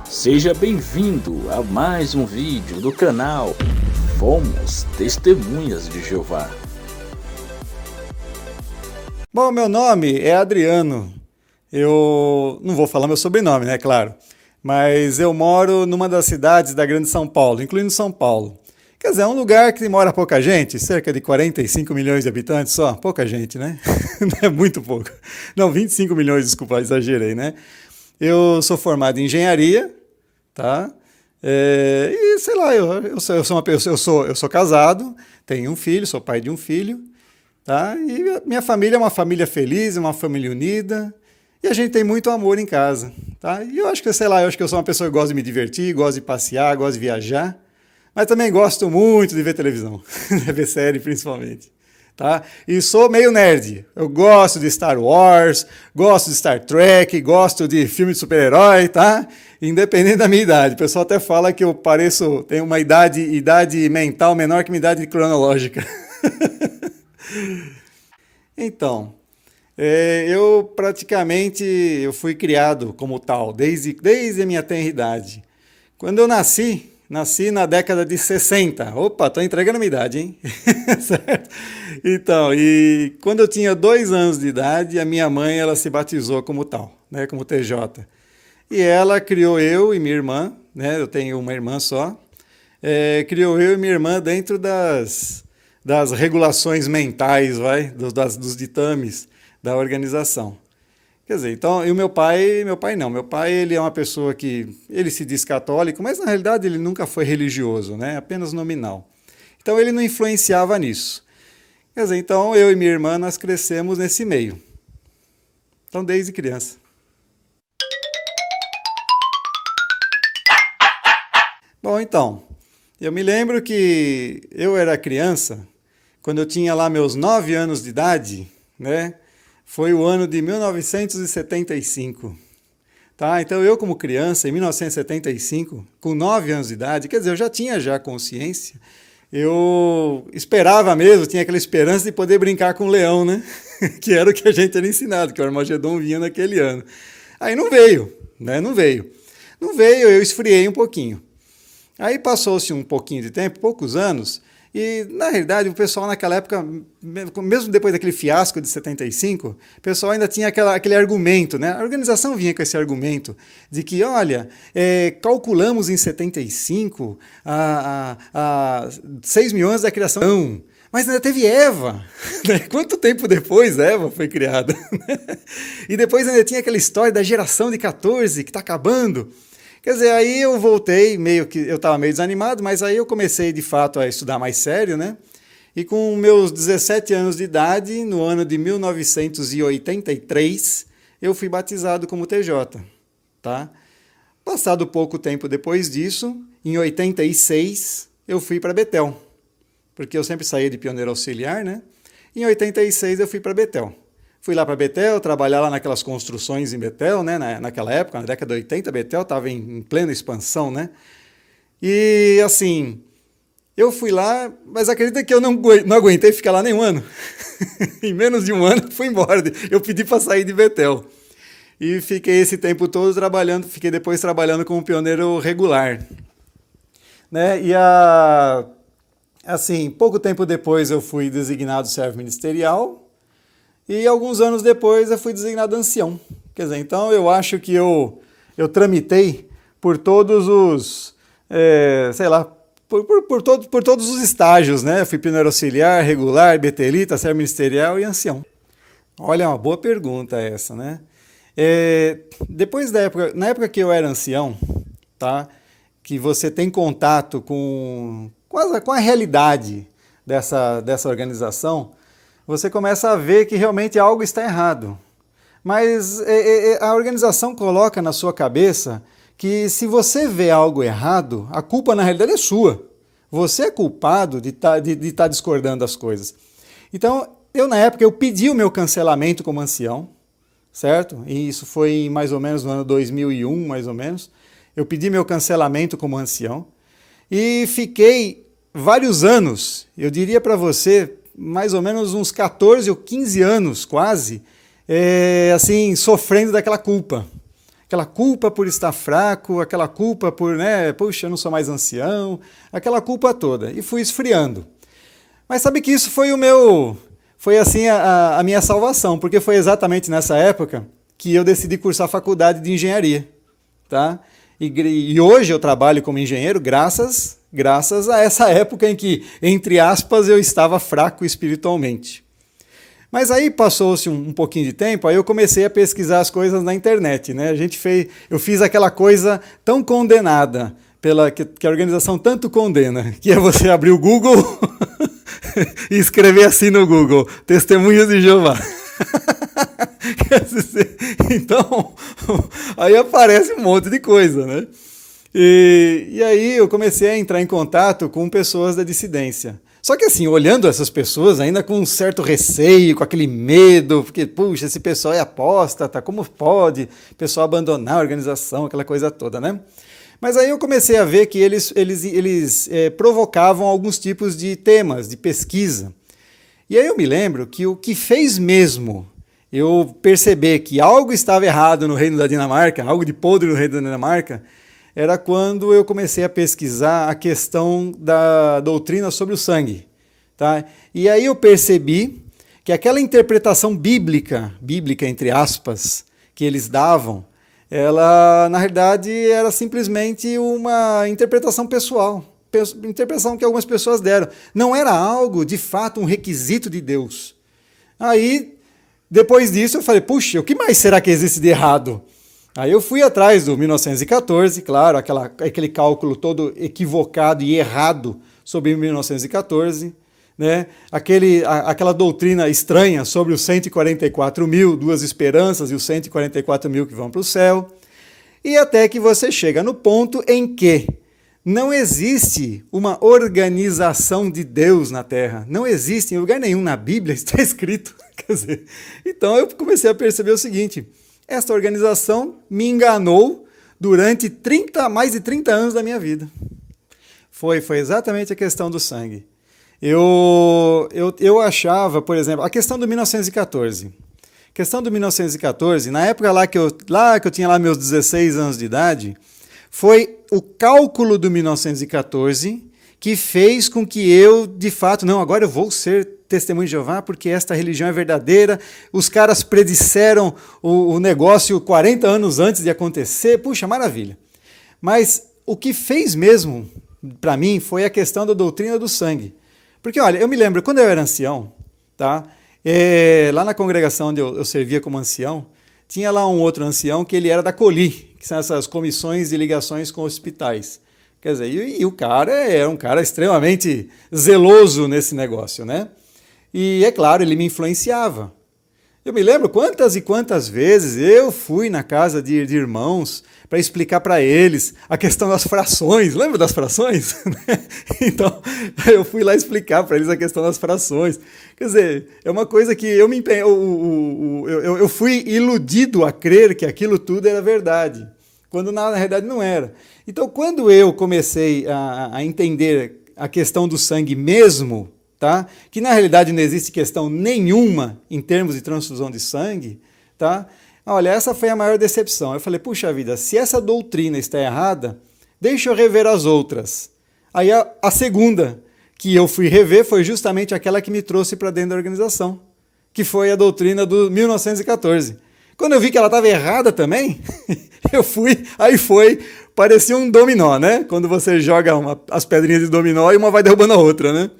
Seja bem-vindo a mais um vídeo do canal Fomos Testemunhas de Jeová. Bom, meu nome é Adriano. Eu não vou falar meu sobrenome, né, claro. Mas eu moro numa das cidades da Grande São Paulo, incluindo São Paulo. Quer dizer, é um lugar que mora pouca gente, cerca de 45 milhões de habitantes só. Pouca gente, né? Não é muito pouco. Não, 25 milhões, desculpa, exagerei, né? Eu sou formado em engenharia, tá? E sei lá, eu sou casado, tenho um filho, sou pai de um filho, tá? E a minha família é uma família feliz, uma família unida, e a gente tem muito amor em casa, tá? E eu acho que, sei lá, eu sou uma pessoa que gosta de me divertir, gosta de passear, gosta de viajar, mas também gosto muito de ver televisão, de ver série principalmente. Tá? E sou meio nerd. Eu gosto de Star Wars, gosto de Star Trek, gosto de filme de super-herói, tá? Independente da minha idade. O pessoal até fala que eu tenho uma idade mental menor que minha idade cronológica. Então, eu fui criado como tal, desde a minha tenra idade. Quando eu nasci na década de 60. Opa, tô entregando a minha idade, hein? Certo? Então, e quando eu tinha 2 anos de idade, a minha mãe ela se batizou como tal, né? Como TJ. E ela criou eu e minha irmã, né? Eu tenho uma irmã só. Criou eu e minha irmã dentro das regulações mentais, dos ditames da organização. Quer dizer, então, e o meu pai não. Meu pai, ele é uma pessoa que, ele se diz católico, mas na realidade ele nunca foi religioso, né? Apenas nominal. Então ele não influenciava nisso. Quer dizer, então eu e minha irmã, nós crescemos nesse meio. Então, desde criança. Bom, então, eu me lembro que eu era criança, quando eu tinha lá meus 9 anos de idade, né? Foi o ano de 1975. Tá? Então, eu como criança, em 1975, com 9 anos de idade, quer dizer, eu já tinha consciência, eu esperava mesmo, tinha aquela esperança de poder brincar com o leão, né? Que era o que a gente era ensinado, que o Armagedon vinha naquele ano. Aí não veio, né? Não veio, eu esfriei um pouquinho. Aí passou-se um pouquinho de tempo, poucos anos, e, na realidade, o pessoal naquela época, mesmo depois daquele fiasco de 75, o pessoal ainda tinha aquele argumento, né? A organização vinha com esse argumento de que, olha, calculamos em 75 a 6 mil anos da criação. Não, mas ainda teve Eva. Quanto tempo depois Eva foi criada? E depois ainda tinha aquela história da geração de 14 que está acabando. Quer dizer, aí eu voltei, eu estava meio desanimado, mas aí eu comecei de fato a estudar mais sério, né? E com meus 17 anos de idade, no ano de 1983, eu fui batizado como TJ, tá? Passado pouco tempo depois disso, em 86, eu fui para Betel, porque eu sempre saía de pioneiro auxiliar, né? Em 86 eu fui para Betel. Fui lá para Betel, trabalhar lá naquelas construções em Betel, né? Naquela época, na década de 80, Betel estava em plena expansão, né? E assim, eu fui lá, mas acredita que eu não aguentei ficar lá nem um ano. Em menos de um ano, fui embora. Eu pedi para sair de Betel. E fiquei esse tempo todo fiquei depois trabalhando como pioneiro regular. Né? Assim, pouco tempo depois eu fui designado servo ministerial. E alguns anos depois eu fui designado ancião. Quer dizer, então eu acho que eu tramitei por todos os, por todos os estágios, né? Eu fui pioneiro auxiliar, regular, betelita, servo ministerial e ancião. Olha, uma boa pergunta essa, né? Depois na época que eu era ancião, tá? Que você tem contato com a realidade dessa organização, você começa a ver que realmente algo está errado. Mas a organização coloca na sua cabeça que se você vê algo errado, a culpa na realidade é sua. Você é culpado de estar discordando das coisas. Então, na época, eu pedi o meu cancelamento como ancião, certo? E isso foi mais ou menos no ano 2001, mais ou menos. Eu pedi meu cancelamento como ancião e fiquei vários anos, eu diria para você, mais ou menos uns 14 ou 15 anos quase, assim, sofrendo daquela culpa. Aquela culpa por estar fraco, aquela culpa por, né, puxa, eu não sou mais ancião, aquela culpa toda. E fui esfriando. Mas sabe que isso foi assim a minha salvação, porque foi exatamente nessa época que eu decidi cursar a faculdade de engenharia, tá? E hoje eu trabalho como engenheiro graças a essa época em que, entre aspas, eu estava fraco espiritualmente. Mas aí passou-se um pouquinho de tempo, aí eu comecei a pesquisar as coisas na internet, né? Eu fiz aquela coisa tão condenada, que a organização tanto condena, que é você abrir o Google e escrever assim no Google, Testemunhas de Jeová. Então, aí aparece um monte de coisa, né? E aí eu comecei a entrar em contato com pessoas da dissidência. Só que assim, olhando essas pessoas ainda com um certo receio, com aquele medo, porque, puxa, esse pessoal é apóstata, como pode o pessoal abandonar a organização, aquela coisa toda, né? Mas aí eu comecei a ver que eles provocavam alguns tipos de temas, de pesquisa. E aí eu me lembro que o que fez mesmo eu perceber que algo estava errado no reino da Dinamarca, algo de podre no reino da Dinamarca, era quando eu comecei a pesquisar a questão da doutrina sobre o sangue. Tá? E aí eu percebi que aquela interpretação bíblica entre aspas, que eles davam, ela, na realidade, era simplesmente uma interpretação pessoal, interpretação que algumas pessoas deram. Não era algo, de fato, um requisito de Deus. Aí, depois disso, eu falei, puxa, o que mais será que existe de errado? Aí eu fui atrás do 1914, claro, aquele cálculo todo equivocado e errado sobre 1914, né? Aquela doutrina estranha sobre os 144 mil, duas esperanças e os 144 mil que vão para o céu, e até que você chega no ponto em que não existe uma organização de Deus na Terra, não existe em lugar nenhum na Bíblia, está escrito. Quer dizer, então eu comecei a perceber o seguinte: esta organização me enganou durante mais de 30 anos da minha vida. Foi exatamente a questão do sangue. Eu achava, por exemplo, a questão do 1914. A questão do 1914, na época lá que eu tinha lá meus 16 anos de idade, foi o cálculo do 1914 que fez com que eu, de fato, não, agora eu vou ser testemunho de Jeová porque esta religião é verdadeira. Os caras predisseram o negócio 40 anos antes de acontecer. Puxa, maravilha. Mas o que fez mesmo para mim foi a questão da doutrina do sangue. Porque, olha, eu me lembro, quando eu era ancião, tá? Lá na congregação onde eu servia como ancião, tinha lá um outro ancião que ele era da COLI, que são essas comissões de ligações com hospitais. Quer dizer, e o cara era um cara extremamente zeloso nesse negócio, né? E, é claro, ele me influenciava. Eu me lembro quantas e quantas vezes eu fui na casa de irmãos para explicar para eles a questão das frações. Lembra das frações? Então, eu fui lá explicar para eles a questão das frações. Quer dizer, é uma coisa que eu fui iludido a crer que aquilo tudo era verdade, quando na realidade não era. Então, quando eu comecei a entender a questão do sangue mesmo, tá? Que na realidade não existe questão nenhuma em termos de transfusão de sangue, tá? Olha, essa foi a maior decepção. Eu falei, puxa vida, se essa doutrina está errada, deixa eu rever as outras. Aí a segunda que eu fui rever foi justamente aquela que me trouxe para dentro da organização, que foi a doutrina do 1914. Quando eu vi que ela estava errada também, parecia um dominó, né? Quando você joga as pedrinhas de dominó e uma vai derrubando a outra, né?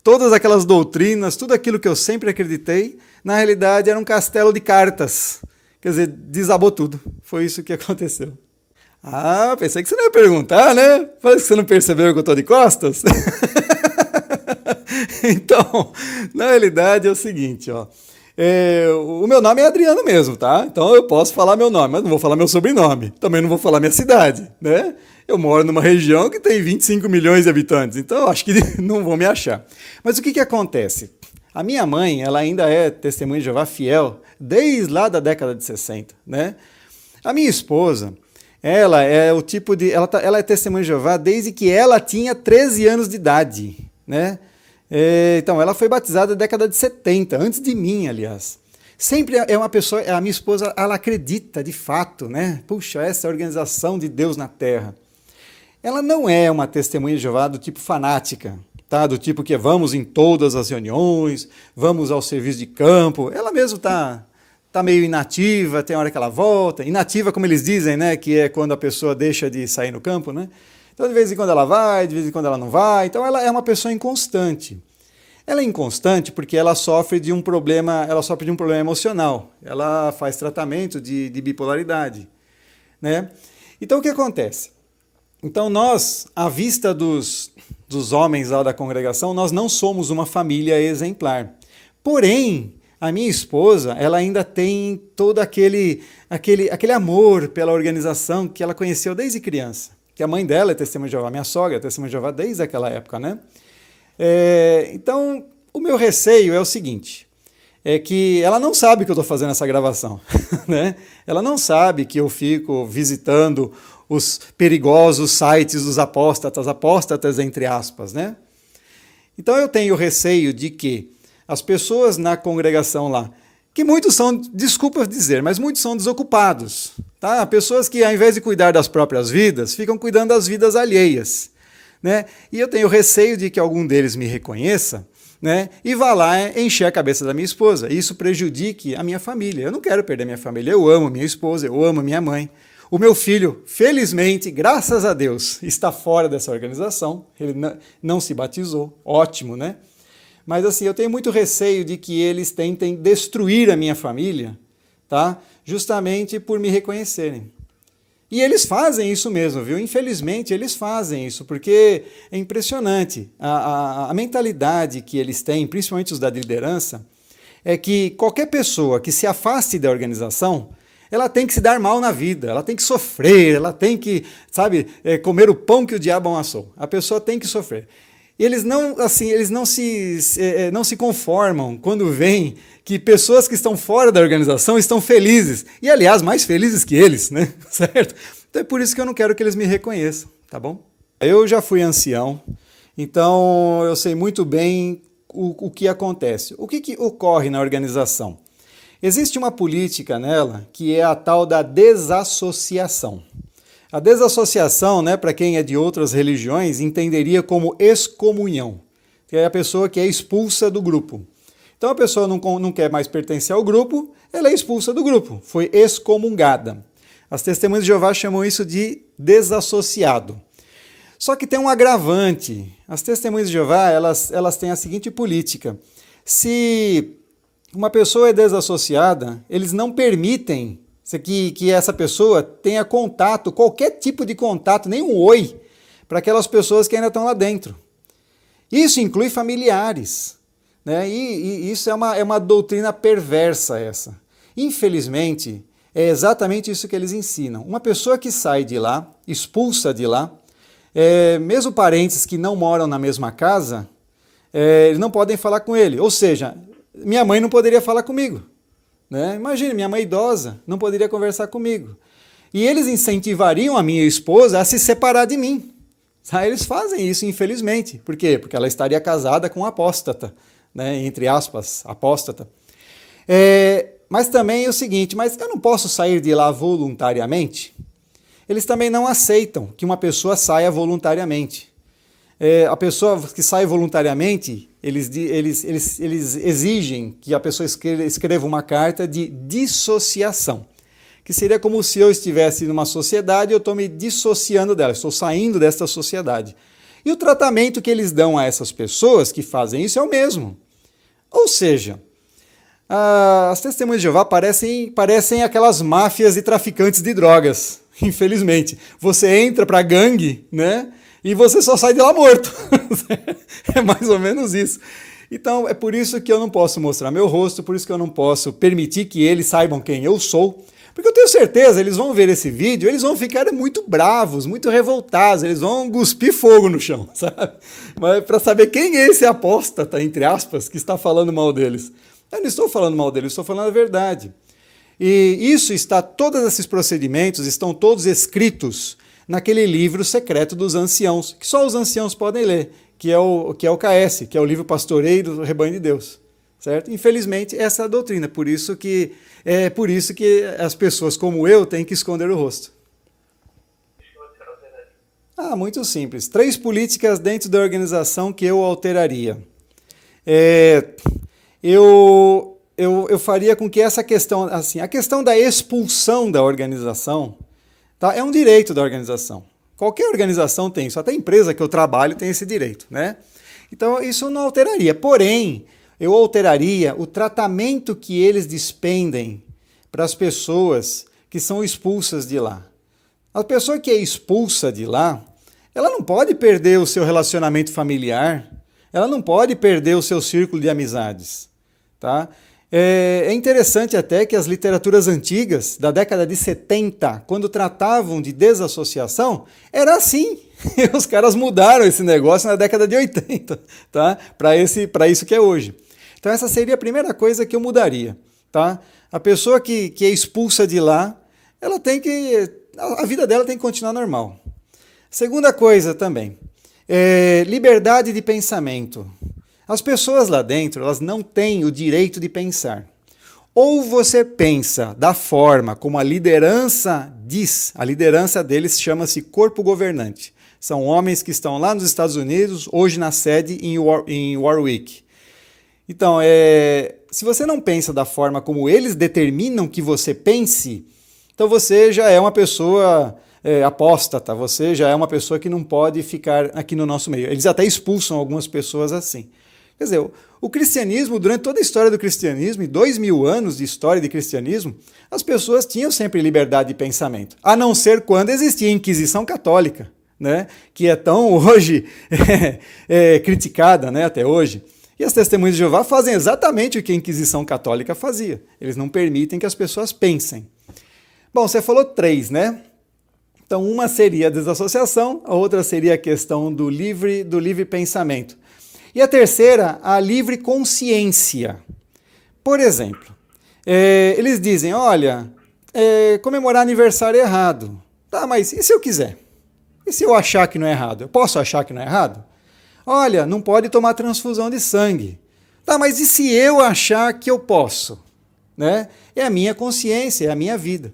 Todas aquelas doutrinas, tudo aquilo que eu sempre acreditei, na realidade era um castelo de cartas. Quer dizer, desabou tudo. Foi isso que aconteceu. Ah, pensei que você não ia perguntar, né? Parece que você não percebeu que eu estou de costas. Então, na realidade é o seguinte, ó. O meu nome é Adriano mesmo, tá? Então eu posso falar meu nome, mas não vou falar meu sobrenome. Também não vou falar minha cidade, né? Eu moro numa região que tem 25 milhões de habitantes, então eu acho que não vão me achar. Mas o que acontece? A minha mãe, ela ainda é testemunha de Jeová fiel, desde lá da década de 60, né? A minha esposa, ela é o tipo de... Ela é testemunha de Jeová desde que ela tinha 13 anos de idade, né? Então, ela foi batizada na década de 70, antes de mim, aliás. Sempre é uma pessoa, a minha esposa, ela acredita de fato, né? Puxa, essa é a organização de Deus na Terra. Ela não é uma testemunha de Jeová do tipo fanática, tá? Do tipo que vamos em todas as reuniões, vamos ao serviço de campo. Ela mesmo tá meio inativa, tem hora que ela volta. Inativa, como eles dizem, né? Que é quando a pessoa deixa de sair no campo, né? Então, de vez em quando ela vai, de vez em quando ela não vai. Então, ela é uma pessoa inconstante. Ela é inconstante porque ela sofre de um problema emocional. Ela faz tratamento de bipolaridade, né? Então, o que acontece? Então, nós, à vista dos homens lá da congregação, nós não somos uma família exemplar. Porém, a minha esposa, ela ainda tem todo aquele amor pela organização que ela conheceu desde criança. Que a mãe dela é testemunha de Jeová, minha sogra é testemunha de Jeová desde aquela época, né? Então, o meu receio é o seguinte, é que ela não sabe que eu estou fazendo essa gravação, né? Ela não sabe que eu fico visitando os perigosos sites dos apóstatas entre aspas, né? Então eu tenho receio de que as pessoas na congregação lá, que muitos são, desculpa dizer, mas muitos são desocupados, tá? Pessoas que ao invés de cuidar das próprias vidas, ficam cuidando das vidas alheias, né? E eu tenho receio de que algum deles me reconheça, né? E vá lá encher a cabeça da minha esposa. E isso prejudique a minha família. Eu não quero perder minha família. Eu amo minha esposa, eu amo minha mãe. O meu filho, felizmente, graças a Deus, está fora dessa organização. Ele não se batizou. Ótimo, né? Mas assim, eu tenho muito receio de que eles tentem destruir a minha família, tá? Justamente por me reconhecerem. E eles fazem isso mesmo, viu? Infelizmente, eles fazem isso, porque é impressionante. A mentalidade que eles têm, principalmente os da liderança, é que qualquer pessoa que se afaste da organização, ela tem que se dar mal na vida, ela tem que sofrer, ela tem que, sabe, comer o pão que o diabo amassou. A pessoa tem que sofrer. E eles não se conformam quando veem que pessoas que estão fora da organização estão felizes. E, aliás, mais felizes que eles, né? Certo? Então é por isso que eu não quero que eles me reconheçam, tá bom? Eu já fui ancião, então eu sei muito bem o que acontece. O que ocorre na organização? Existe uma política nela que é a tal da desassociação. A desassociação, né, para quem é de outras religiões, entenderia como excomunhão, que é a pessoa que é expulsa do grupo. Então a pessoa não quer mais pertencer ao grupo, ela é expulsa do grupo, foi excomungada. As testemunhas de Jeová chamam isso de desassociado. Só que tem um agravante. As testemunhas de Jeová, elas têm a seguinte política. Se uma pessoa é desassociada, eles não permitem que essa pessoa tenha contato, qualquer tipo de contato, nem um oi, para aquelas pessoas que ainda estão lá dentro. Isso inclui familiares, né? E isso é uma doutrina perversa essa. Infelizmente, é exatamente isso que eles ensinam. Uma pessoa que sai de lá, expulsa de lá, mesmo parentes que não moram na mesma casa, eles não podem falar com ele. Ou seja, minha mãe não poderia falar comigo. Né? Imagine, minha mãe idosa não poderia conversar comigo. E eles incentivariam a minha esposa a se separar de mim. Eles fazem isso, infelizmente. Por quê? Porque ela estaria casada com um apóstata, né? Entre aspas, apóstata. Mas também é o seguinte, mas eu não posso sair de lá voluntariamente? Eles também não aceitam que uma pessoa saia voluntariamente. A pessoa que sai voluntariamente, eles exigem que a pessoa escreva uma carta de dissociação, que seria como se eu estivesse numa sociedade e eu estou me dissociando dela, estou saindo desta sociedade. E o tratamento que eles dão a essas pessoas que fazem isso é o mesmo. Ou seja, as testemunhas de Jeová parecem aquelas máfias e traficantes de drogas, infelizmente. Você entra para a gangue, né? E você só sai de lá morto. É mais ou menos isso. Então, é por isso que eu não posso mostrar meu rosto, por isso que eu não posso permitir que eles saibam quem eu sou. Porque eu tenho certeza, eles vão ver esse vídeo, eles vão ficar muito bravos, muito revoltados, eles vão cuspir fogo no chão, sabe? Mas para saber quem é esse apóstata, entre aspas, que está falando mal deles. Eu não estou falando mal deles, estou falando a verdade. E isso todos esses procedimentos estão todos escritos naquele livro secreto dos anciãos, que só os anciãos podem ler, que é o KS, que é o livro Pastoreio do Rebanho de Deus. certo? Infelizmente, essa é a doutrina, por isso que as pessoas como eu têm que esconder o rosto. Muito simples. 3 políticas dentro da organização que eu alteraria. Eu faria com que essa questão, assim, a questão da expulsão da organização, tá, é um direito da organização. Qualquer organização tem isso, até a empresa que eu trabalho tem esse direito, né? Então isso eu não alteraria, porém, eu alteraria o tratamento que eles despendem para as pessoas que são expulsas de lá. A pessoa que é expulsa de lá, ela não pode perder o seu relacionamento familiar, ela não pode perder o seu círculo de amizades, tá? É interessante até que as literaturas antigas, da década de 70, quando tratavam de desassociação, era assim. Os caras mudaram esse negócio na década de 80, tá? Para isso que é hoje. Então essa seria a primeira coisa que eu mudaria, tá? A pessoa que é expulsa de lá, ela tem que... a vida dela tem que continuar normal. Segunda coisa também, liberdade de pensamento. As pessoas lá dentro, elas não têm o direito de pensar. Ou você pensa da forma como a liderança diz, a liderança deles chama-se corpo governante. São homens que estão lá nos Estados Unidos, hoje na sede em Warwick. Então, se você não pensa da forma como eles determinam que você pense, então você já é uma pessoa apóstata, você já é uma pessoa que não pode ficar aqui no nosso meio. Eles até expulsam algumas pessoas assim. Quer dizer, o cristianismo, durante toda a história do cristianismo, e 2000 anos de história de cristianismo, as pessoas tinham sempre liberdade de pensamento, a não ser quando existia a Inquisição Católica, né, que é tão hoje criticada, né, até hoje. E as Testemunhas de Jeová fazem exatamente o que a Inquisição Católica fazia. Eles não permitem que as pessoas pensem. Bom, você falou 3, né? Então, uma seria a desassociação, a outra seria a questão do livre pensamento. E a terceira, a livre consciência. Por exemplo, eles dizem, olha, comemorar aniversário é errado. Tá, mas e se eu quiser? E se eu achar que não é errado? Eu posso achar que não é errado? Olha, não pode tomar transfusão de sangue. Tá, mas e se eu achar que eu posso? Né? É a minha consciência, é a minha vida.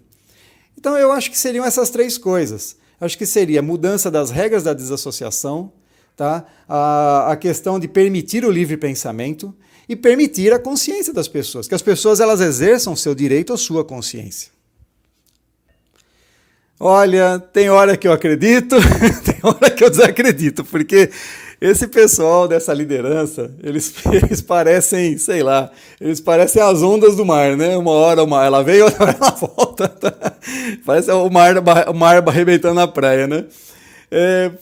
Então eu acho que seriam essas 3 coisas. Acho que seria mudança das regras da desassociação, tá? A questão de permitir o livre pensamento e permitir a consciência das pessoas, que as pessoas elas exerçam seu direito à sua consciência. Olha, tem hora que eu acredito, tem hora que eu desacredito, porque esse pessoal dessa liderança, eles parecem, sei lá, eles parecem as ondas do mar, né? Uma hora ela vem, outra hora ela volta. Tá? Parece o mar arrebentando na praia, né?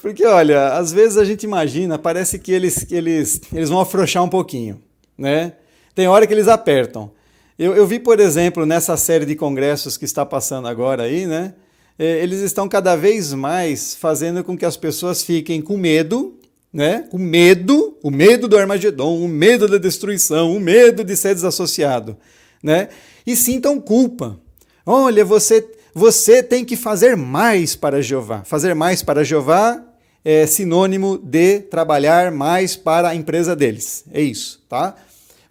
Porque, olha, às vezes a gente imagina, parece que eles vão afrouxar um pouquinho, né? Tem hora que eles apertam. Eu vi, por exemplo, nessa série de congressos que está passando agora aí, né? Eles estão cada vez mais fazendo com que as pessoas fiquem com medo, né? Com medo, o medo do Armagedon, o medo da destruição, o medo de ser desassociado, né? E sintam culpa. Olha, você tem que fazer mais para Jeová. Fazer mais para Jeová é sinônimo de trabalhar mais para a empresa deles. É isso, tá?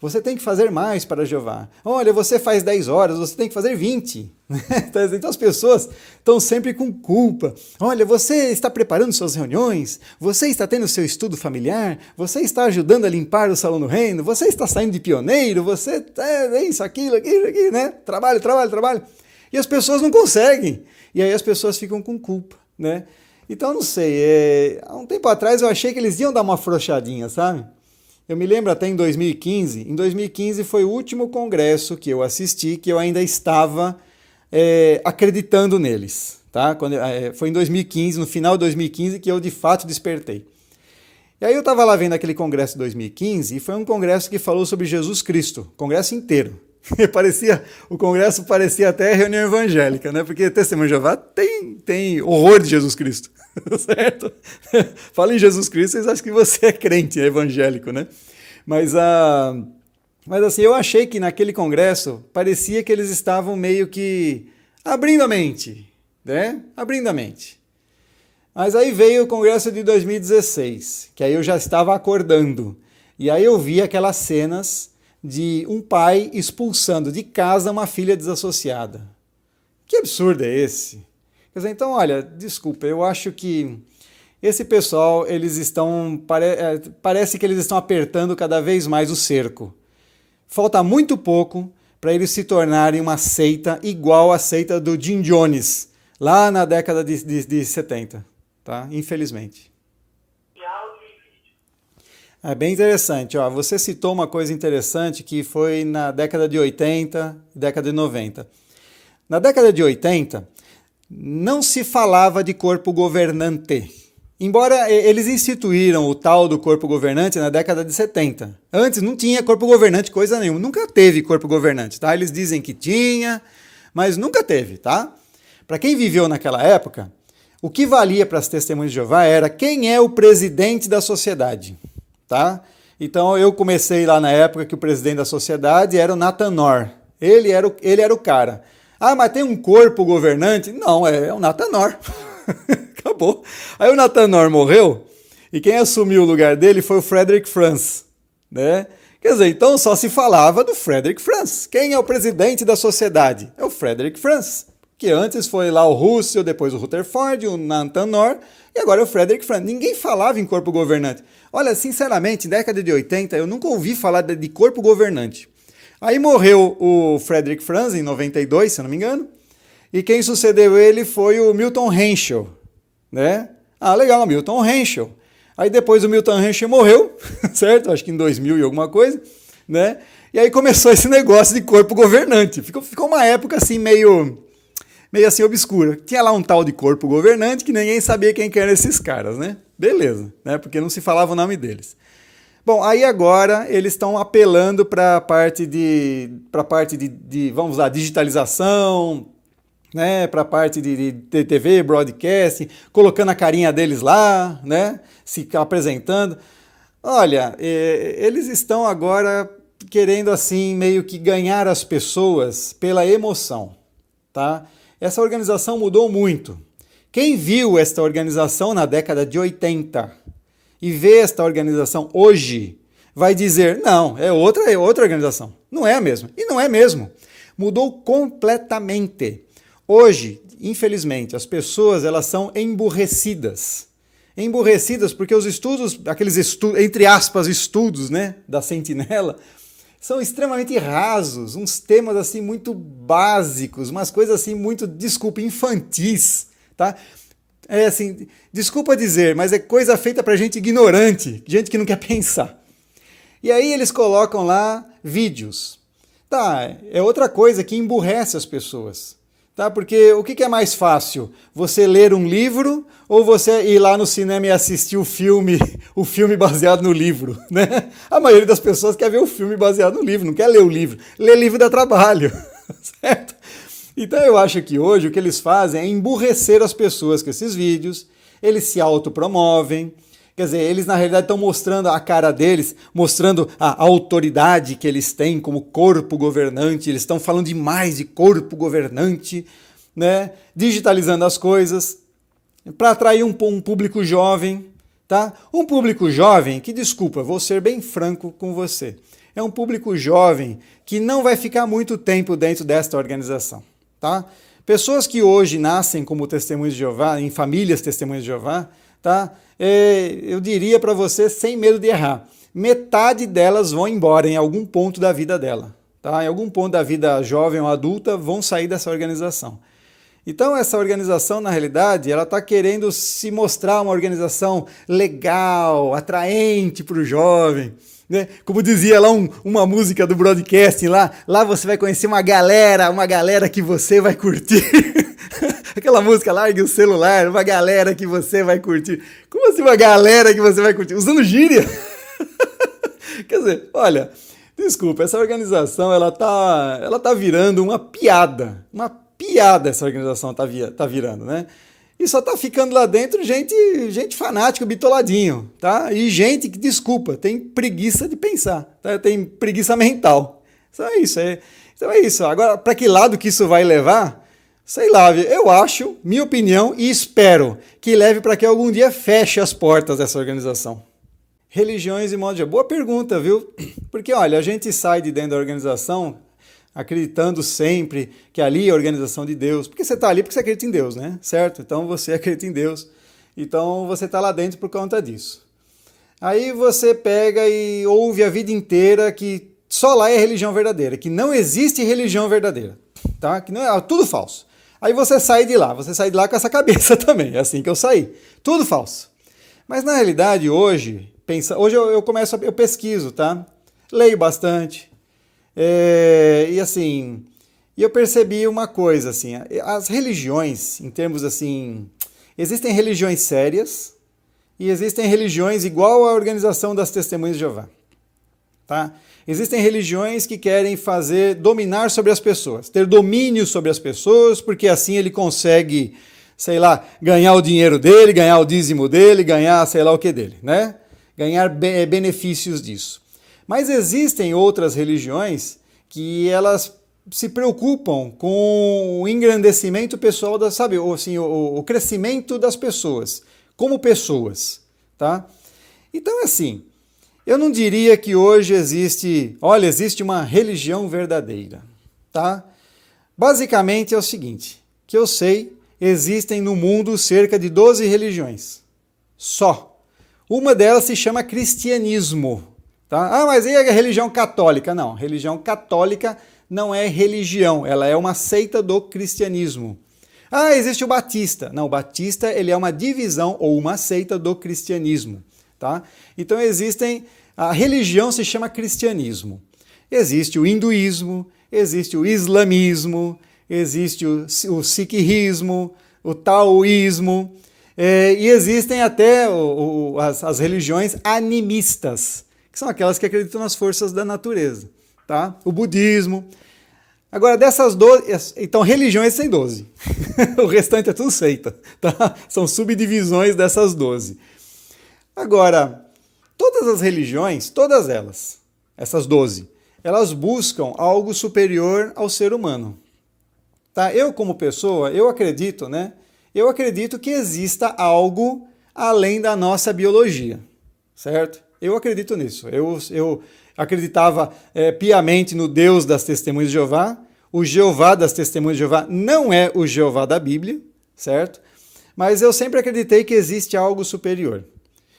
Você tem que fazer mais para Jeová. Olha, você faz 10 horas, você tem que fazer 20. Então as pessoas estão sempre com culpa. Olha, você está preparando suas reuniões, você está tendo seu estudo familiar, você está ajudando a limpar o salão do reino, você está saindo de pioneiro, você isso, aquilo, né? Trabalho. E as pessoas não conseguem. E aí as pessoas ficam com culpa, né? Então, não sei, há um tempo atrás eu achei que eles iam dar uma afrouxadinha, sabe? Eu me lembro até em 2015. Em 2015 foi o último congresso que eu assisti, que eu ainda estava acreditando neles. Tá? Foi em 2015, no final de 2015, que eu de fato despertei. E aí eu estava lá vendo aquele congresso de 2015 e foi um congresso que falou sobre Jesus Cristo, congresso inteiro. O congresso parecia até reunião evangélica, né? Porque Testemunho de Jeová tem horror de Jesus Cristo, certo? Fala em Jesus Cristo, vocês acham que você é crente, é evangélico, né? Mas assim, eu achei que naquele congresso parecia que eles estavam meio que abrindo a mente, né? Abrindo a mente. Mas aí veio o congresso de 2016, que aí eu já estava acordando. E aí eu vi aquelas cenas de um pai expulsando de casa uma filha desassociada. Que absurdo é esse? Quer dizer, então, olha, desculpa, eu acho que esse pessoal, eles estão, parece que eles estão apertando cada vez mais o cerco. Falta muito pouco para eles se tornarem uma seita igual à seita do Jim Jones, lá na década de 70, tá? Infelizmente. É bem interessante. Ó, você citou uma coisa interessante que foi na década de 80, década de 90. Na década de 80, não se falava de corpo governante. Embora eles instituíram o tal do corpo governante na década de 70. Antes não tinha corpo governante coisa nenhuma. Nunca teve corpo governante, tá? Eles dizem que tinha, mas nunca teve, tá? Para quem viveu naquela época, o que valia para as testemunhas de Jeová era quem é o presidente da sociedade. Tá? Então eu comecei lá na época que o presidente da sociedade era o Nathan Orr. Ele era o cara. Ah, mas tem um corpo governante? Não, é o Nathan Orr. Acabou. Aí o Nathan Orr morreu e quem assumiu o lugar dele foi o Frederick Franz. Né? Quer dizer, então só se falava do Frederick Franz. Quem é o presidente da sociedade? É o Frederick Franz. Que antes foi lá o Russell, depois o Rutherford, o Nathan Orr e agora é o Frederick Franz. Ninguém falava em corpo governante. Olha, sinceramente, na década de 80, eu nunca ouvi falar de corpo governante. Aí morreu o Frederick Franz, em 92, se eu não me engano, e quem sucedeu ele foi o Milton Henschel, né? Ah, legal, Milton Henschel. Aí depois o Milton Henschel morreu, certo? Acho que em 2000 e alguma coisa, né? E aí começou esse negócio de corpo governante. Ficou uma época assim meio assim obscura. Tinha lá um tal de corpo governante que ninguém sabia quem que eram esses caras, né? Beleza, né? Porque não se falava o nome deles. Bom, aí agora eles estão apelando para a parte de, vamos lá, digitalização, né? Para a parte de TV, broadcast, colocando a carinha deles lá, né? Se apresentando. Olha, eles estão agora querendo assim meio que ganhar as pessoas pela emoção, tá? Essa organização mudou muito. Quem viu esta organização na década de 80 e vê esta organização hoje, vai dizer, não, é outra organização. Não é a mesma. E não é mesmo. Mudou completamente. Hoje, infelizmente, as pessoas elas são emburrecidas. Emburrecidas porque os estudos, aqueles estudos, entre aspas, estudos, né, da Sentinela, são extremamente rasos, uns temas assim muito básicos, umas coisas assim muito, desculpa, infantis, tá? É assim, desculpa dizer, mas é coisa feita para gente ignorante, gente que não quer pensar. E aí eles colocam lá vídeos. Tá, é outra coisa que emburrece as pessoas. Tá? Porque o que é mais fácil? Você ler um livro ou você ir lá no cinema e assistir o filme baseado no livro? Né? A maioria das pessoas quer ver o filme baseado no livro, não quer ler o livro. Ler livro dá trabalho, certo? Então eu acho que hoje o que eles fazem é emburrecer as pessoas com esses vídeos, eles se autopromovem, quer dizer, eles na realidade estão mostrando a cara deles, mostrando a autoridade que eles têm como corpo governante, eles estão falando demais de corpo governante, né? Digitalizando as coisas, para atrair um público jovem, tá? Um público jovem que, desculpa, vou ser bem franco com você, é um público jovem que não vai ficar muito tempo dentro desta organização, tá? Pessoas que hoje nascem como testemunhas de Jeová, em famílias testemunhas de Jeová, tá? Eu diria para você, sem medo de errar, metade delas vão embora em algum ponto da vida dela. Tá? Em algum ponto da vida jovem ou adulta vão sair dessa organização. Então essa organização, na realidade, ela está querendo se mostrar uma organização legal, atraente para o jovem. Né? Como dizia lá uma música do broadcasting, lá você vai conhecer uma galera que você vai curtir. Aquela música, largue o celular, uma galera que você vai curtir. Como assim uma galera que você vai curtir? Usando gíria? Quer dizer, olha, desculpa, essa organização ela tá virando uma piada. Uma piada essa organização tá virando, né? E só tá ficando lá dentro gente fanática, bitoladinho, tá? E gente que, desculpa, tem preguiça de pensar, tá? Tem preguiça mental. Então é isso. Agora, para que lado que isso vai levar? Sei lá, eu acho, minha opinião, e espero que leve para que algum dia feche as portas dessa organização. Religiões e modo de... Boa pergunta, viu? Porque, olha, a gente sai de dentro da organização acreditando sempre que ali é a organização de Deus. Porque você está ali porque você acredita em Deus, né? Certo? Então você acredita em Deus. Então você está lá dentro por conta disso. Aí você pega e ouve a vida inteira que só lá é religião verdadeira, que não existe religião verdadeira, tá? Que não é tudo falso. Aí você sai de lá com essa cabeça também, é assim que eu saí. Tudo falso. Mas na realidade hoje eu pesquiso, tá? Leio bastante. E assim, eu percebi uma coisa assim, as religiões, em termos assim, existem religiões sérias e existem religiões igual à organização das Testemunhas de Jeová, tá? Existem religiões que querem dominar sobre as pessoas, ter domínio sobre as pessoas, porque assim ele consegue, sei lá, ganhar o dinheiro dele, ganhar o dízimo dele, ganhar sei lá o que dele, né? Ganhar benefícios disso. Mas existem outras religiões que elas se preocupam com o engrandecimento pessoal, sabe, assim, o crescimento das pessoas, como pessoas, tá? Então, assim, eu não diria que hoje existe uma religião verdadeira, tá? Basicamente é o seguinte, que eu sei, existem no mundo cerca de 12 religiões, só. Uma delas se chama cristianismo, tá? Ah, mas e a religião católica? Não, religião católica não é religião, ela é uma seita do cristianismo. Ah, existe o batista. Não, o batista ele é uma divisão ou uma seita do cristianismo, tá? Então a religião se chama cristianismo. Existe o hinduísmo, existe o islamismo, existe o sikhismo, o taoísmo, e existem até as religiões animistas, que são aquelas que acreditam nas forças da natureza, tá? O budismo. Agora, dessas 12, então religiões tem 12. O restante é tudo seita, tá? São subdivisões dessas 12. Agora, todas as religiões, todas elas, essas 12, elas buscam algo superior ao ser humano. Tá? Eu, como pessoa, eu acredito, né? Eu acredito que exista algo além da nossa biologia, certo? Eu acredito nisso. Eu acreditava piamente no Deus das Testemunhas de Jeová. O Jeová das Testemunhas de Jeová não é o Jeová da Bíblia, certo? Mas eu sempre acreditei que existe algo superior.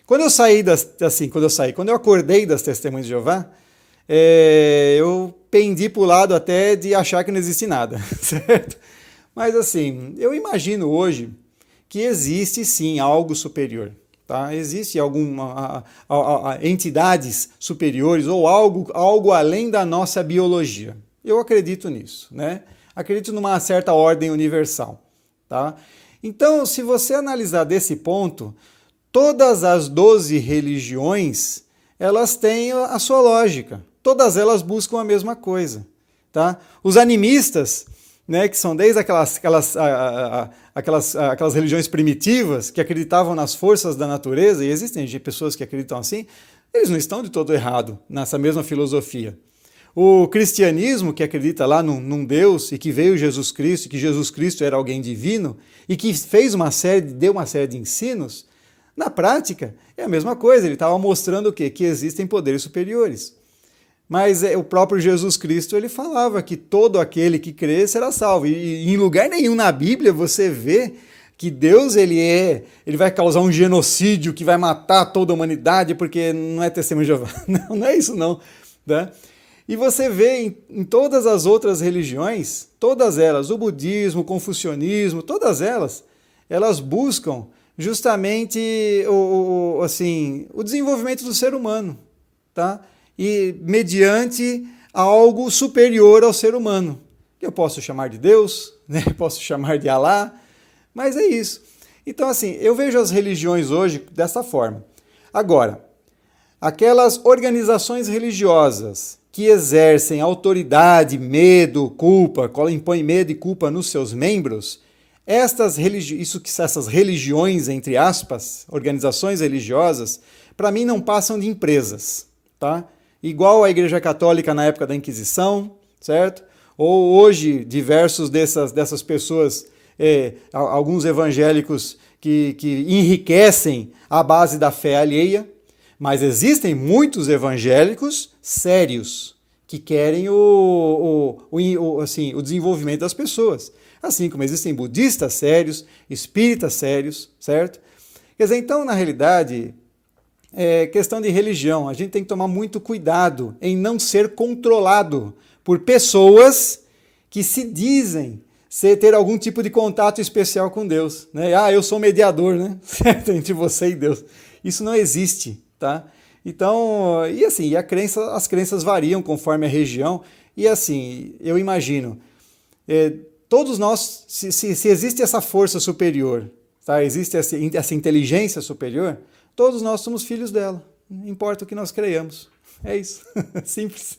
Quando eu acordei das Testemunhas de Jeová, eu pendi para o lado até de achar que não existe nada, certo? Mas assim, eu imagino hoje que existe sim algo superior, tá? Existe entidades superiores ou algo além da nossa biologia. Eu acredito nisso, né? Acredito numa certa ordem universal, tá? Então, se você analisar desse ponto, todas as 12 religiões, elas têm a sua lógica. Todas elas buscam a mesma coisa, tá? Os animistas, né, que são desde aquelas religiões primitivas que acreditavam nas forças da natureza, e existem pessoas que acreditam assim, eles não estão de todo errado nessa mesma filosofia. O cristianismo, que acredita lá num Deus e que veio Jesus Cristo, e que Jesus Cristo era alguém divino, e que deu uma série de ensinos, na prática é a mesma coisa, ele estava mostrando o quê? Que existem poderes superiores. Mas o próprio Jesus Cristo, ele falava que todo aquele que crê será salvo. E em lugar nenhum na Bíblia você vê que Deus ele vai causar um genocídio que vai matar toda a humanidade porque não é testemunho de Jeová. Não é isso não. Né? E você vê em todas as outras religiões, todas elas, o budismo, o confucionismo, todas elas buscam justamente o desenvolvimento do ser humano, tá? E mediante algo superior ao ser humano. Eu posso chamar de Deus, né? Posso chamar de Alá, mas é isso. Então, assim, eu vejo as religiões hoje dessa forma. Agora, aquelas organizações religiosas que exercem autoridade, medo, culpa, impõem medo e culpa nos seus membros, essas religiões, entre aspas, organizações religiosas, para mim não passam de empresas, tá? Igual a Igreja Católica na época da Inquisição, certo? Ou hoje, diversos dessas pessoas, alguns evangélicos que enriquecem à base da fé alheia, Mas existem muitos evangélicos sérios que querem o desenvolvimento das pessoas. Assim como existem budistas sérios, espíritas sérios, certo? Quer dizer, então, na realidade, é questão de religião. A gente tem que tomar muito cuidado em não ser controlado por pessoas que se dizem ter algum tipo de contato especial com Deus, né? Ah, eu sou mediador, né? Certo? Entre você e Deus. Isso não existe, tá? Então, e assim, as crenças variam conforme a região, e assim, eu imagino, todos nós, se existe essa força superior, tá? Existe essa inteligência superior, todos nós somos filhos dela, não importa o que nós creiamos, é isso, simples.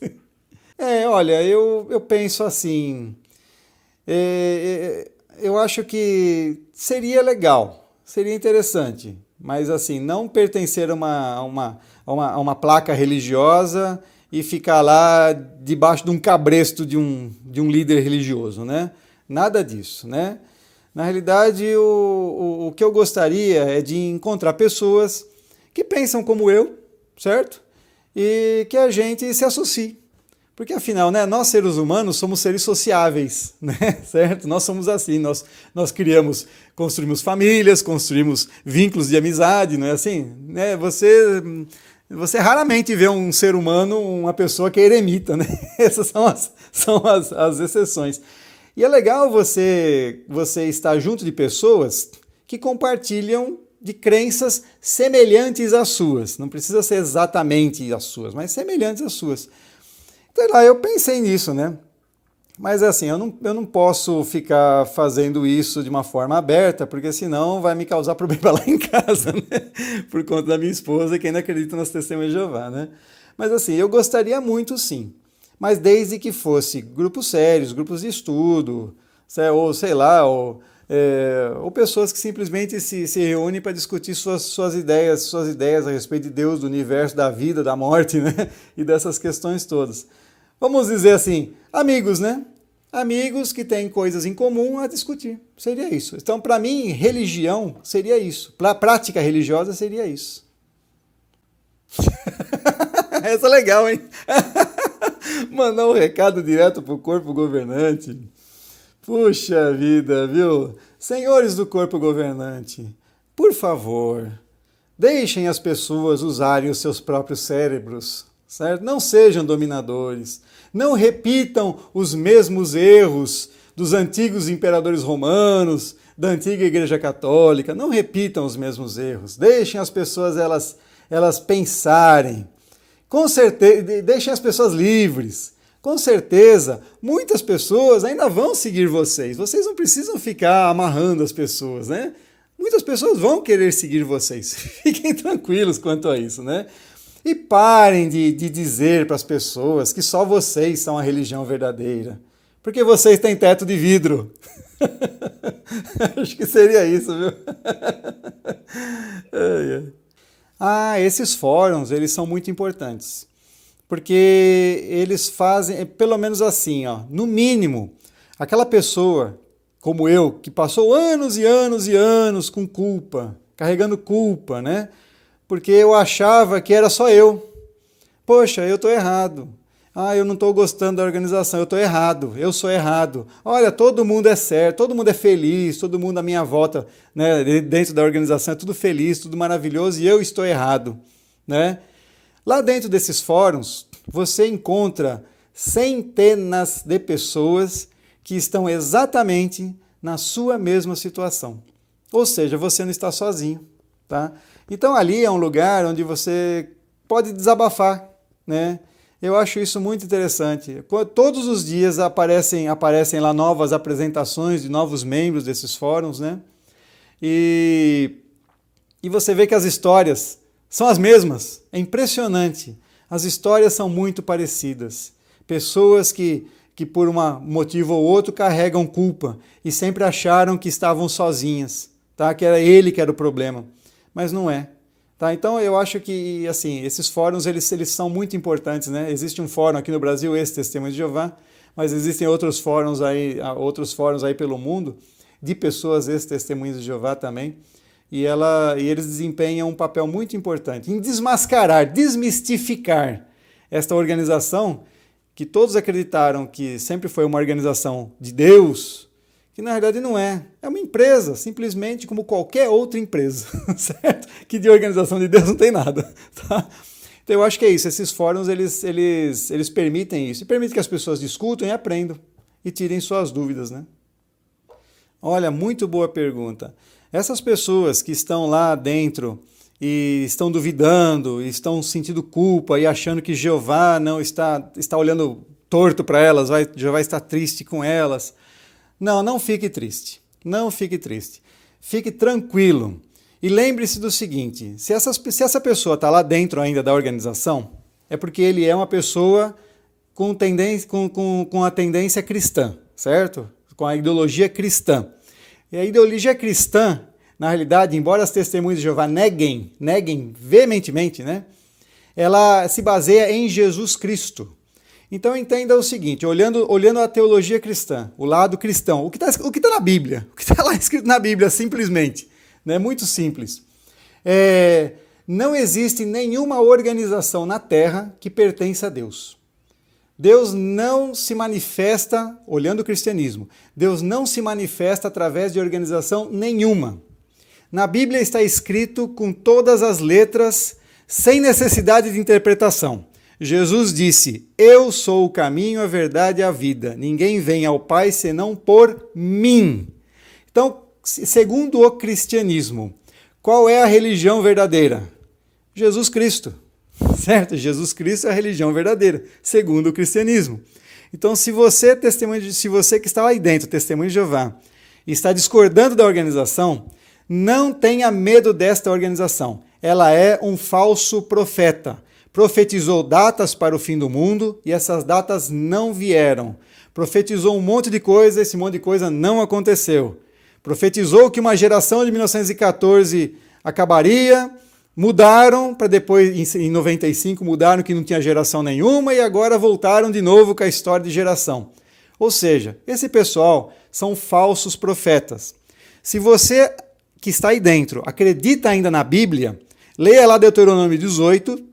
Olha, eu penso assim, eu acho que seria legal, seria interessante, mas assim, não pertencer a uma placa religiosa e ficar lá debaixo de um cabresto de um líder religioso, né? Nada disso, né? Na realidade, o que eu gostaria é de encontrar pessoas que pensam como eu, certo? E que a gente se associe. Porque afinal, né, nós seres humanos somos seres sociáveis, né? Certo? Nós somos assim, nós construímos famílias, construímos vínculos de amizade, não é assim? Né? Você raramente vê um ser humano, uma pessoa que é eremita, né? Essas são as exceções. E é legal você estar junto de pessoas que compartilham de crenças semelhantes às suas. Não precisa ser exatamente as suas, mas semelhantes às suas. Então, lá, eu pensei nisso, né? Mas assim, eu não posso ficar fazendo isso de uma forma aberta, porque senão vai me causar problema lá em casa, né? Por conta da minha esposa, que ainda acredita nas Testemunhas de Jeová, né? Mas assim, eu gostaria muito sim, mas desde que fosse grupos sérios, grupos de estudo, ou sei lá, ou pessoas que simplesmente se reúnem para discutir suas ideias a respeito de Deus, do universo, da vida, da morte, né? E dessas questões todas. Vamos dizer assim, amigos, né? Amigos que têm coisas em comum a discutir. Seria isso. Então, para mim, religião seria isso. Para a prática religiosa seria isso. Essa é legal, hein? Mandar um recado direto para o corpo governante. Puxa vida, viu? Senhores do corpo governante, por favor, deixem as pessoas usarem os seus próprios cérebros, certo? Não sejam dominadores. Não repitam os mesmos erros dos antigos imperadores romanos, da antiga Igreja Católica. Não repitam os mesmos erros. Deixem as pessoas elas pensarem. Com certeza, deixem as pessoas livres. Com certeza, muitas pessoas ainda vão seguir vocês. Vocês não precisam ficar amarrando as pessoas, né? Muitas pessoas vão querer seguir vocês. Fiquem tranquilos quanto a isso, né? E parem de dizer para as pessoas que só vocês são a religião verdadeira. Porque vocês têm teto de vidro. Acho que seria isso, viu? Esses fóruns, eles são muito importantes. Porque eles fazem, pelo menos assim, ó, no mínimo, aquela pessoa, como eu, que passou anos e anos e anos com culpa, carregando culpa, né? Porque eu achava que era só eu. Poxa, eu estou errado. Eu não estou gostando da organização, eu estou errado, eu sou errado. Olha, todo mundo é certo, todo mundo é feliz, todo mundo à minha volta, né, dentro da organização é tudo feliz, tudo maravilhoso e eu estou errado, né? Lá dentro desses fóruns, você encontra centenas de pessoas que estão exatamente na sua mesma situação. Ou seja, você não está sozinho, tá? Então ali é um lugar onde você pode desabafar, né? Eu acho isso muito interessante. Todos os dias aparecem lá novas apresentações de novos membros desses fóruns, né? E você vê que as histórias são as mesmas. É impressionante. As histórias são muito parecidas. Pessoas que por um motivo ou outro carregam culpa e sempre acharam que estavam sozinhas, tá? Que era ele que era o problema. Mas não é. Tá? Então eu acho que assim, esses fóruns eles são muito importantes, né? Existe um fórum aqui no Brasil, esse Testemunhas de Jeová, mas existem outros fóruns aí pelo mundo de pessoas ex-testemunhas de Jeová também. e eles desempenham um papel muito importante em desmascarar, desmistificar esta organização que todos acreditaram que sempre foi uma organização de Deus, que na verdade não é. É uma empresa, simplesmente como qualquer outra empresa, certo? Que de organização de Deus não tem nada, tá? Então eu acho que é isso, esses fóruns eles permitem isso, e permitem que as pessoas discutam e aprendam e tirem suas dúvidas, né? Olha, muito boa pergunta. Essas pessoas que estão lá dentro e estão duvidando, estão sentindo culpa e achando que Jeová não está olhando torto para elas, já vai estar triste com elas. Não fique triste. Não fique triste. Fique tranquilo. E lembre-se do seguinte, se essa pessoa está lá dentro ainda da organização, é porque ele é uma pessoa com a tendência cristã, certo? Com a ideologia cristã. E a ideologia cristã, na realidade, embora as testemunhas de Jeová neguem veementemente, né? Ela se baseia em Jesus Cristo. Então entenda o seguinte, olhando a teologia cristã, o lado cristão, o que está na Bíblia, o que está lá escrito na Bíblia, simplesmente, né? Muito simples. Não existe nenhuma organização na Terra que pertença a Deus. Deus não se manifesta, olhando o cristianismo, Deus não se manifesta através de organização nenhuma. Na Bíblia está escrito com todas as letras, sem necessidade de interpretação. Jesus disse, eu sou o caminho, a verdade e a vida. Ninguém vem ao Pai senão por mim. Então, segundo o cristianismo, qual é a religião verdadeira? Jesus Cristo. Certo? Jesus Cristo é a religião verdadeira, segundo o cristianismo. Então, se você que está lá dentro, testemunho de Jeová, está discordando da organização, não tenha medo desta organização. Ela é um falso profeta. Profetizou datas para o fim do mundo e essas datas não vieram. Profetizou um monte de coisa, esse monte de coisa não aconteceu. Profetizou que uma geração de 1914 acabaria, mudaram para depois, em 95, mudaram que não tinha geração nenhuma e agora voltaram de novo com a história de geração. Ou seja, esse pessoal são falsos profetas. Se você que está aí dentro acredita ainda na Bíblia, leia lá Deuteronômio 18,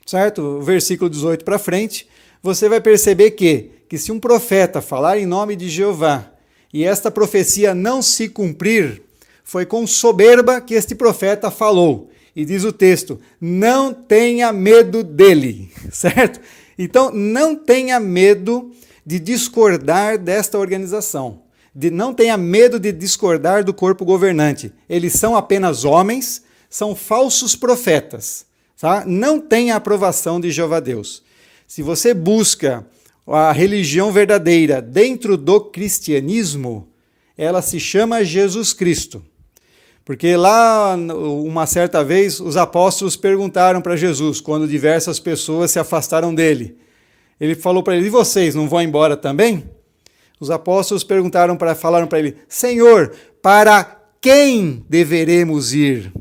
certo? O versículo 18 para frente, você vai perceber que se um profeta falar em nome de Jeová e esta profecia não se cumprir, foi com soberba que este profeta falou. E diz o texto, não tenha medo dele, certo? Então, não tenha medo de discordar desta organização. Não tenha medo de discordar do corpo governante. Eles são apenas homens, são falsos profetas. Tá? Não tem a aprovação de Jeová Deus. Se você busca a religião verdadeira dentro do cristianismo, ela se chama Jesus Cristo. Porque lá, uma certa vez, os apóstolos perguntaram para Jesus, quando diversas pessoas se afastaram dele. Ele falou para eles, e vocês não vão embora também? Os apóstolos falaram para ele, Senhor, para quem deveremos ir?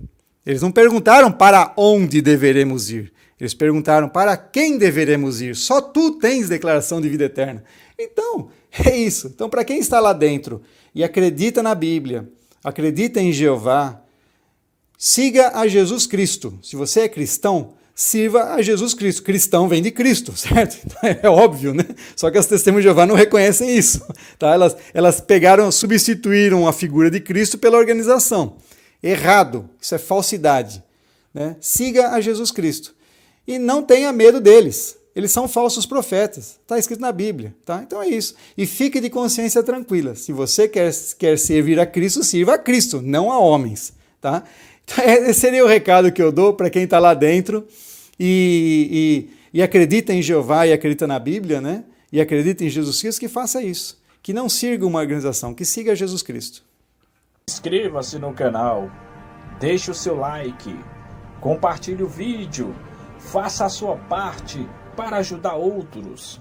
Eles não perguntaram para onde deveremos ir. Eles perguntaram para quem deveremos ir. Só tu tens declaração de vida eterna. Então, é isso. Então, para quem está lá dentro e acredita na Bíblia, acredita em Jeová, siga a Jesus Cristo. Se você é cristão, sirva a Jesus Cristo. Cristão vem de Cristo, certo? É óbvio, né? Só que as testemunhas de Jeová não reconhecem isso. Tá? Elas substituíram a figura de Cristo pela organização. Errado, isso é falsidade. Né? Siga a Jesus Cristo. E não tenha medo deles. Eles são falsos profetas. Está escrito na Bíblia. Tá? Então é isso. E fique de consciência tranquila. Se você quer servir a Cristo, sirva a Cristo, não a homens. Tá? Então, esse seria o recado que eu dou para quem está lá dentro e acredita em Jeová e acredita na Bíblia, né? E acredita em Jesus Cristo, que faça isso. Que não siga uma organização, que siga Jesus Cristo. Inscreva-se no canal, deixe o seu like, compartilhe o vídeo, faça a sua parte para ajudar outros.